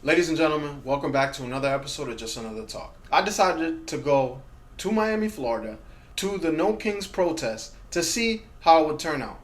Ladies and gentlemen, welcome back to another episode of Just Another Talk. I decided to go to Miami, Florida, to the No Kings protest to see how it would turn out.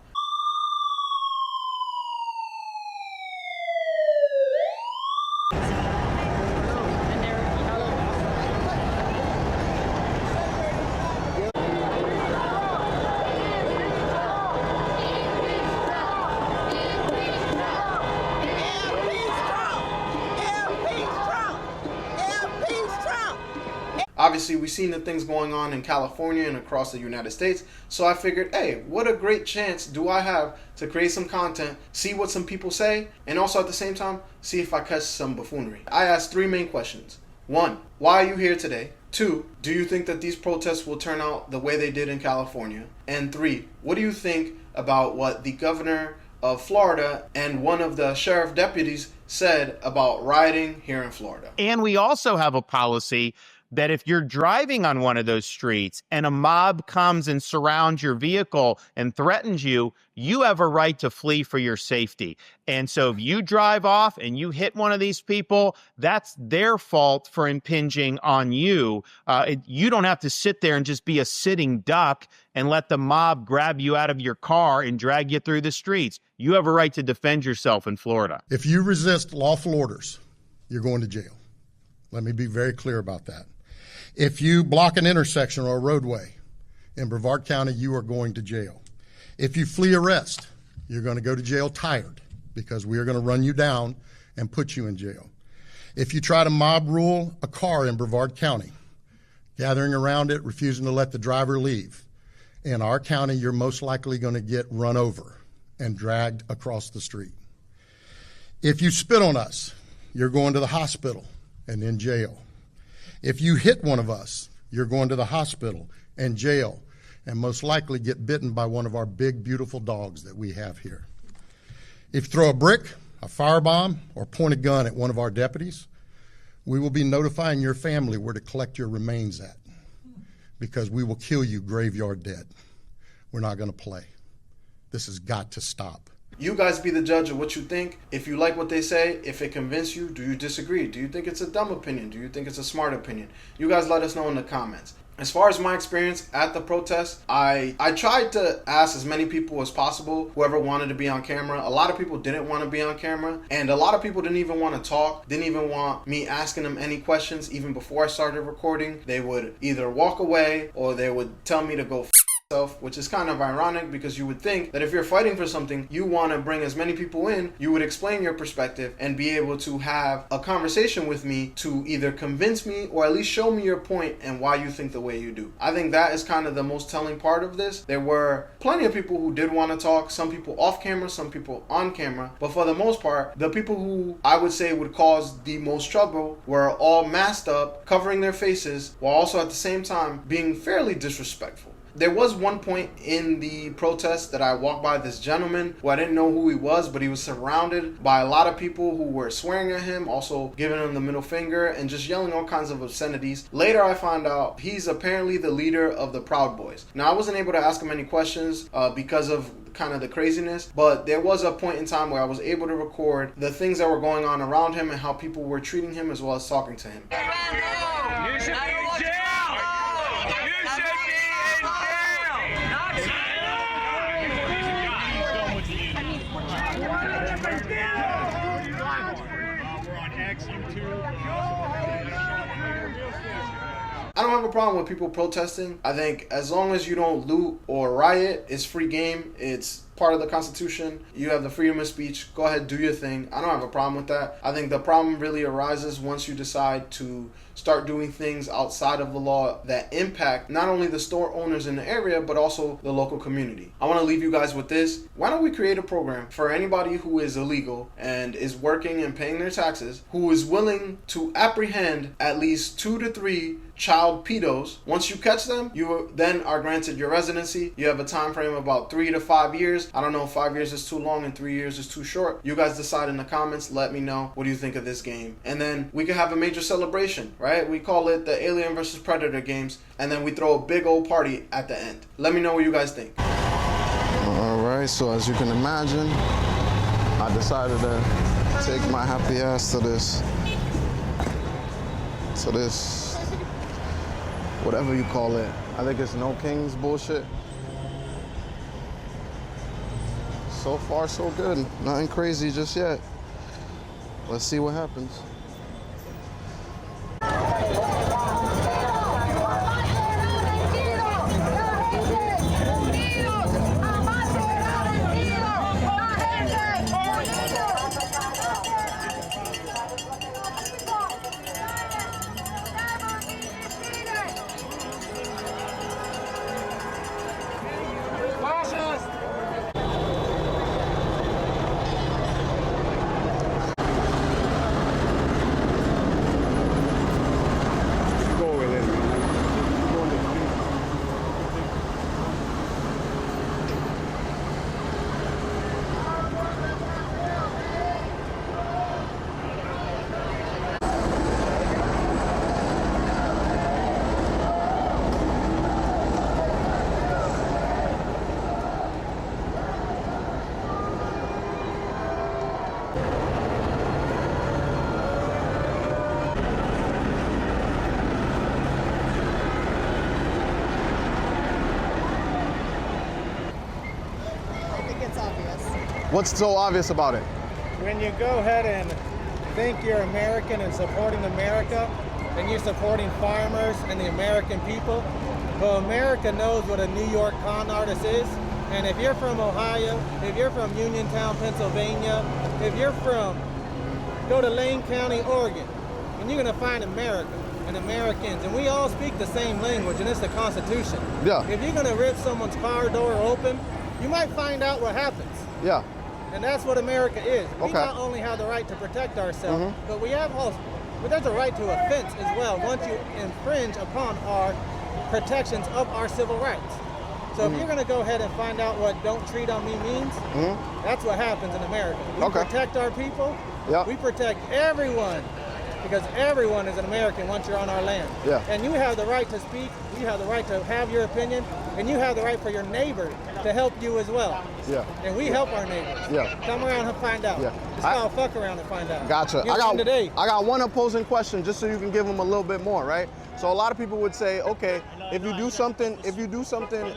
Obviously, we've seen the things going on in California and across the United States, so I figured, hey, what a great chance do I have to create some content, see what some people say, and also at the same time, see if I catch some buffoonery. I asked three main questions. 1, why are you here today? 2, do you think that these protests will turn out the way they did in California? And 3, what do you think about what the governor of Florida and one of the sheriff deputies said about rioting here in Florida? And we also have a policy that if you're driving on one of those streets and a mob comes and surrounds your vehicle and threatens you, you have a right to flee for your safety. And so if you drive off and you hit one of these people, that's their fault for impinging on you. You don't have to sit there and just be a sitting duck and let the mob grab you out of your car and drag you through the streets. You have a right to defend yourself in Florida. If you resist lawful orders, you're going to jail. Let me be very clear about that. If you block an intersection or a roadway in Brevard County, you are going to jail. If you flee arrest, you're going to go to jail tired because we are going to run you down and put you in jail. If you try to mob rule a car in Brevard County, gathering around it, refusing to let the driver leave, in our county, you're most likely going to get run over and dragged across the street. If you spit on us, you're going to the hospital and in jail. If you hit one of us, you're going to the hospital and jail and most likely get bitten by one of our big, beautiful dogs that we have here. If you throw a brick, a firebomb, or point a gun at one of our deputies, we will be notifying your family where to collect your remains at because we will kill you graveyard dead. We're not going to play. This has got to stop. You guys be the judge of what you think. If you like what they say, if it convinced you, do you disagree? Do you think it's a dumb opinion? Do you think it's a smart opinion? You guys let us know in the comments. As far as my experience at the protest, I tried to ask as many people as possible, whoever wanted to be on camera. A lot of people didn't want to be on camera, and a lot of people didn't even want to talk, didn't even want me asking them any questions even before I started recording. They would either walk away or they would tell me to go which is kind of ironic because you would think that if you're fighting for something, you want to bring as many people in, you would explain your perspective and be able to have a conversation with me to either convince me or at least show me your point and why you think the way you do. I think that is kind of the most telling part of this. There were plenty of people who did want to talk, some people off camera, some people on camera, but for the most part, the people who I would say would cause the most trouble were all masked up, covering their faces, while also at the same time being fairly disrespectful. There was one point in the protest that I walked by this gentleman who I didn't know who he was, but he was surrounded by a lot of people who were swearing at him, also giving him the middle finger and just yelling all kinds of obscenities. Later I found out he's apparently the leader of the Proud Boys. Now I wasn't able to ask him any questions because of kind of the craziness, but there was a point in time where I was able to record the things that were going on around him and how people were treating him as well as talking to him. You should be in jail! You should be in jail! We're on X, YouTube. I don't have a problem with people protesting. I think as long as you don't loot or riot, it's free game. It's part of the Constitution. You have the freedom of speech. Go ahead, do your thing. I don't have a problem with that. I think the problem really arises once you decide to start doing things outside of the law that impact not only the store owners in the area, but also the local community. I want to leave you guys with this. Why don't we create a program for anybody who is illegal and is working and paying their taxes, who is willing to apprehend at least 2 to 3 child pedos. Once you catch them, you then are granted your residency. You have a time frame of about 3 to 5 years. I don't know if 5 years is too long and 3 years is too short. You guys decide in the comments. Let me know, what do you think of this game? And then we can have a major celebration, right? We call it the Alien versus Predator games, and then we throw a big old party at the end. Let me know what you guys think. All right, so as you can imagine, I decided to take my happy ass to this to this, whatever you call it. I think it's no kings bullshit. So far, so good. Nothing crazy just yet. Let's see what happens. What's so obvious about it? When you go ahead and think you're American and supporting America, then you're supporting farmers and the American people. But America knows what a New York con artist is. And if you're from Ohio, if you're from Uniontown, Pennsylvania, if you're from, go to Lane County, Oregon, and you're gonna find America and Americans, and we all speak the same language, and it's the Constitution. Yeah. If you're gonna rip someone's car door open, you might find out what happens. Yeah. And that's what America is. We Okay. not only have the right to protect ourselves, but we have also, but there's a right to offense as well once you infringe upon our protections of our civil rights. So if you're going to go ahead and find out what "don't treat on me" means, that's what happens in America. We protect our people. Yeah. We protect everyone because everyone is an American once you're on our land. Yeah. And you have the right to speak. You have the right to have your opinion, and you have the right for your neighbor to help you as well. Yeah. And we help our neighbors. Yeah. Come around and find out. Yeah. It's called fuck around and find out. Gotcha. Here's one today. I got one opposing question just so you can give them a little bit more, right? So a lot of people would say, okay, if you do something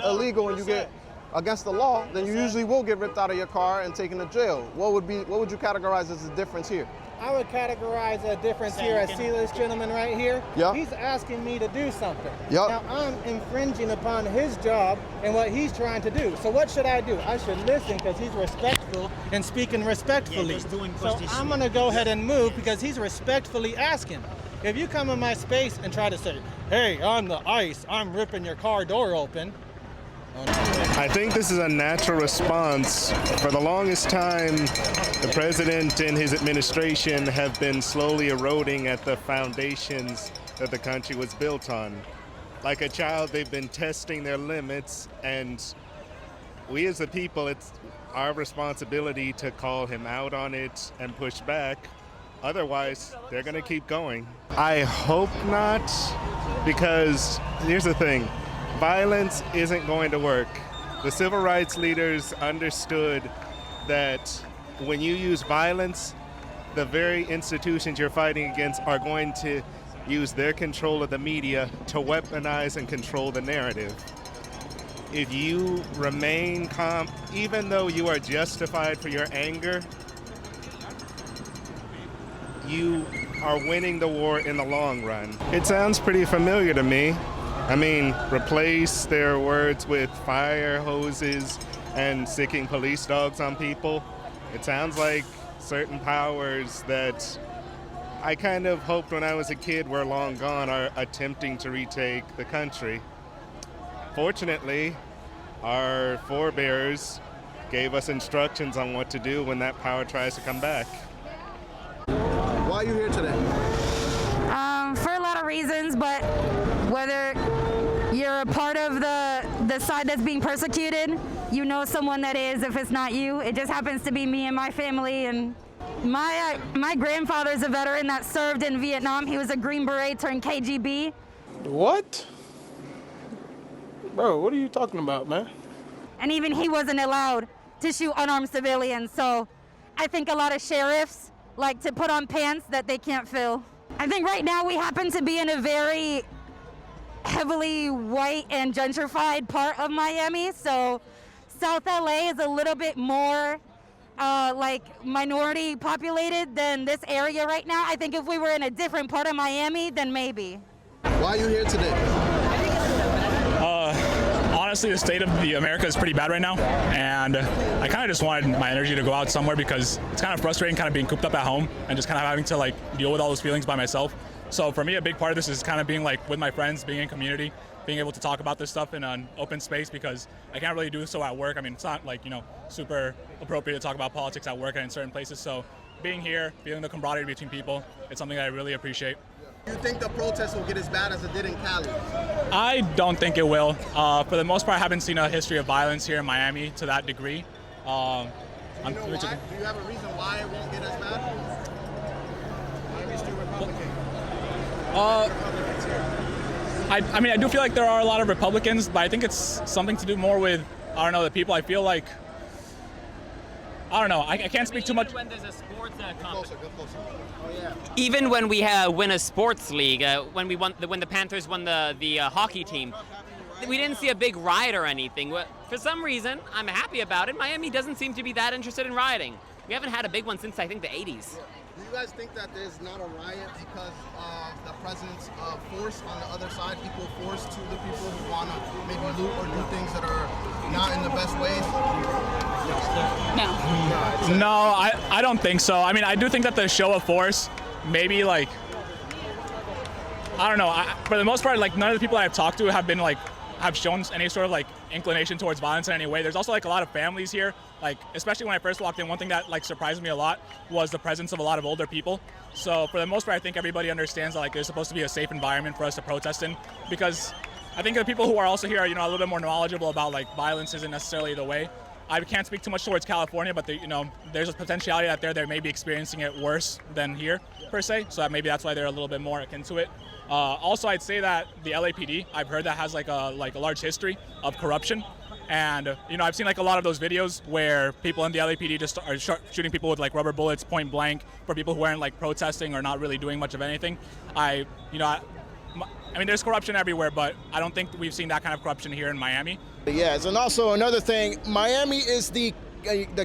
illegal and you get against the law, then you usually will get ripped out of your car and taken to jail. What would you categorize as the difference here? I would categorize a difference here as see this gentleman right here. Yeah. He's asking me to do something. Yeah. Now I'm infringing upon his job and what he's trying to do. So what should I do? I should listen because he's respectful and speaking respectfully. So I'm gonna go ahead and move because he's respectfully asking. If you come in my space and try to say, hey, I'm the ICE, I'm ripping your car door open. I think this is a natural response. For the longest time, the president and his administration have been slowly eroding at the foundations that the country was built on. Like a child, they've been testing their limits, and we as a people, it's our responsibility to call him out on it and push back. Otherwise, they're going to keep going. I hope not, because here's the thing. Violence isn't going to work. The civil rights leaders understood that when you use violence, the very institutions you're fighting against are going to use their control of the media to weaponize and control the narrative. If you remain calm, even though you are justified for your anger, you are winning the war in the long run. It sounds pretty familiar to me. I mean, replace their words with fire hoses and sticking police dogs on people. It sounds like certain powers that I kind of hoped when I was a kid were long gone are attempting to retake the country. Fortunately, our forebears gave us instructions on what to do when that power tries to come back. Why are you here today? For a lot of reasons, but whether you're a part of the side that's being persecuted, you know someone that is. If it's not you, it just happens to be me and my family. And my grandfather's a veteran that served in Vietnam. He was a Green Beret turned KGB. What? Bro, what are you talking about, man? And even he wasn't allowed to shoot unarmed civilians. So I think a lot of sheriffs like to put on pants that they can't fill. I think right now we happen to be in a very heavily white and gentrified part of Miami, so South LA is a little bit more like minority populated than this area right now. I think if we were in a different part of Miami, then maybe. Why are you here today? Honestly, the state of the America is pretty bad right now, and I kind of just wanted my energy to go out somewhere because it's kind of frustrating kind of being cooped up at home and just kind of having to like deal with all those feelings by myself. So for me, a big part of this is kind of being like with my friends, being in community, being able to talk about this stuff in an open space because I can't really do so at work. I mean, it's not like, you know, super appropriate to talk about politics at work and in certain places. So being here, feeling the camaraderie between people, it's something that I really appreciate. Do you think the protest will get as bad as it did in Cali? I don't think it will. For the most part, I haven't seen a history of violence here in Miami to that degree. Do you know why? Do you have a reason why it won't get as bad? Miami's too Republican. I mean, I do feel like there are a lot of Republicans, but I think it's something to do more with, I don't know, the people. I feel like, I don't know, I can't speak too much. When there's a sports Closer. Oh, yeah. Even when we win a sports league, when the Panthers won the hockey team, we didn't see a big riot or anything. For some reason, I'm happy about it. Miami doesn't seem to be that interested in rioting. We haven't had a big one since I think the 80s. Do you guys think that there's not a riot because of the presence of force on the other side, equal force to the people who want to maybe loot or do things that are not in the best ways? No, I don't think so. I mean, I do think that the show of force, maybe like, I don't know. For the most part, like none of the people that I've talked to have been like, have shown any sort of like inclination towards violence in any way. There's also like a lot of families here. Like, especially when I first walked in, one thing that like surprised me a lot was the presence of a lot of older people. So for the most part, I think everybody understands that like there's supposed to be a safe environment for us to protest in, because I think the people who are also here are, you know, a little bit more knowledgeable about like violence isn't necessarily the way. I can't speak too much towards California, but you know, there's a potentiality that they may be experiencing it worse than here per se. So maybe that's why they're a little bit more akin to it. Also, I'd say that the LAPD, I've heard that has like a large history of corruption. And, you know, I've seen like a lot of those videos where people in the LAPD just are shooting people with like rubber bullets point blank for people who aren't like protesting or not really doing much of anything. I mean, there's corruption everywhere, but I don't think we've seen that kind of corruption here in Miami. Yes, and also another thing, Miami is the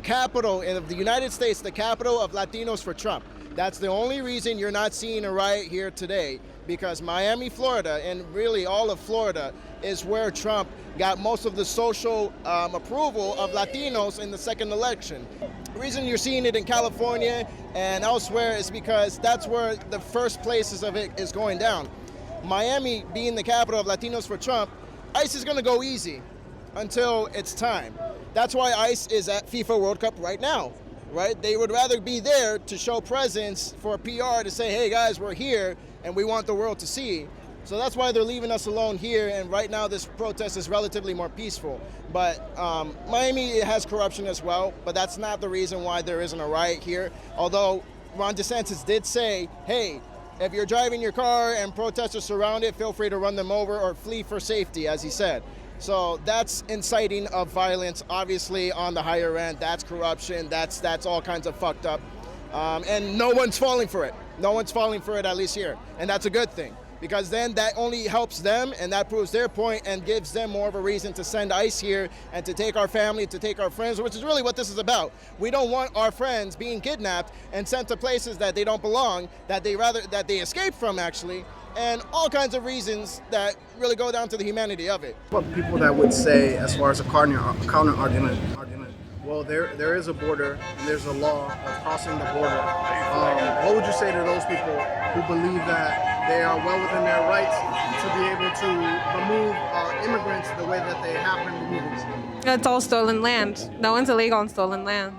capital of the United States, the capital of Latinos for Trump. That's the only reason you're not seeing a riot here today, because Miami, Florida, and really all of Florida is where Trump got most of the social approval of Latinos in the second election. The reason you're seeing it in California and elsewhere is because that's where the first places of it is going down. Miami being the capital of Latinos for Trump, ICE is going to go easy until it's time. That's why ICE is at FIFA World Cup right now, right? They would rather be there to show presence for PR to say, hey guys, we're here and we want the world to see. So that's why they're leaving us alone here, and right now this protest is relatively more peaceful. But Miami has corruption as well, but that's not the reason why there isn't a riot here. Although Ron DeSantis did say, hey, if you're driving your car and protesters surround it, feel free to run them over or flee for safety, as he said. So that's inciting of violence, obviously on the higher end. That's corruption, that's all kinds of fucked up. And no one's falling for it. No one's falling for it, at least here. And that's a good thing, because then that only helps them and that proves their point and gives them more of a reason to send ICE here and to take our family, to take our friends, which is really what this is about. We don't want our friends being kidnapped and sent to places that they don't belong, that they escape from actually, and all kinds of reasons that really go down to the humanity of it. What people that would say, as far as a counter argument, well, there is a border and there's a law of crossing the border. What would you say to those people who believe that they are well within their rights to be able to remove immigrants the way that they have been removing them? It's all stolen land. No one's illegal on stolen land.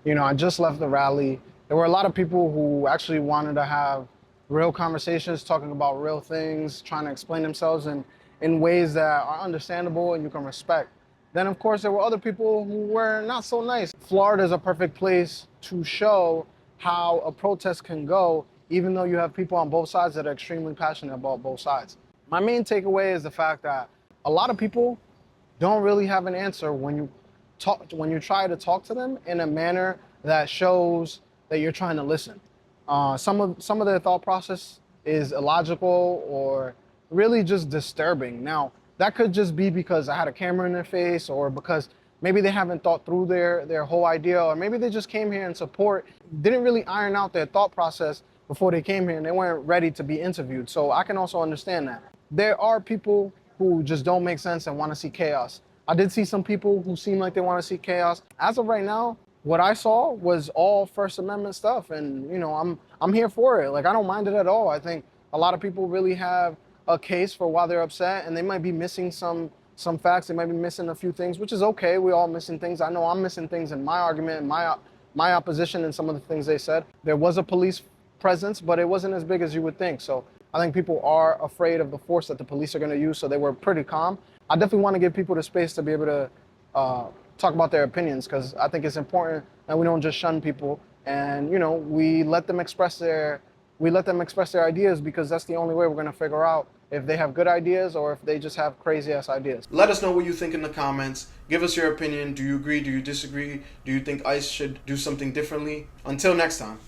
You know, I just left the rally. There were a lot of people who actually wanted to have real conversations, talking about real things, trying to explain themselves in ways that are understandable and you can respect. Then, of course, there were other people who were not so nice. Florida is a perfect place to show how a protest can go, even though you have people on both sides that are extremely passionate about both sides. My main takeaway is the fact that a lot of people don't really have an answer when you try to talk to them in a manner that shows that you're trying to listen. Some of their thought process is illogical or really just disturbing. Now, that could just be because I had a camera in their face, or because maybe they haven't thought through their whole idea, or maybe they just came here in support, didn't really iron out their thought process before they came here, and they weren't ready to be interviewed. So I can also understand that. There are people who just don't make sense and want to see chaos. I did see some people who seem like they want to see chaos. As of right now, what I saw was all First Amendment stuff, and I'm here for it. Like, I don't mind it at all. I think a lot of people really have a case for why they're upset, and they might be missing some facts. They might be missing a few things, which is okay. We're all missing things. I know I'm missing things in my argument, and my opposition, and some of the things they said. There was a police presence, but it wasn't as big as you would think. So I think people are afraid of the force that the police are going to use, so they were pretty calm. I definitely want to give people the space to be able to talk about their opinions, because I think it's important that we don't just shun people, and we let them express their ideas, because that's the only way we're going to figure out if they have good ideas or if they just have crazy ass ideas. Let us know what you think in the comments. Give us your opinion. Do you agree? Do you disagree? Do you think ICE should do something differently? Until next time.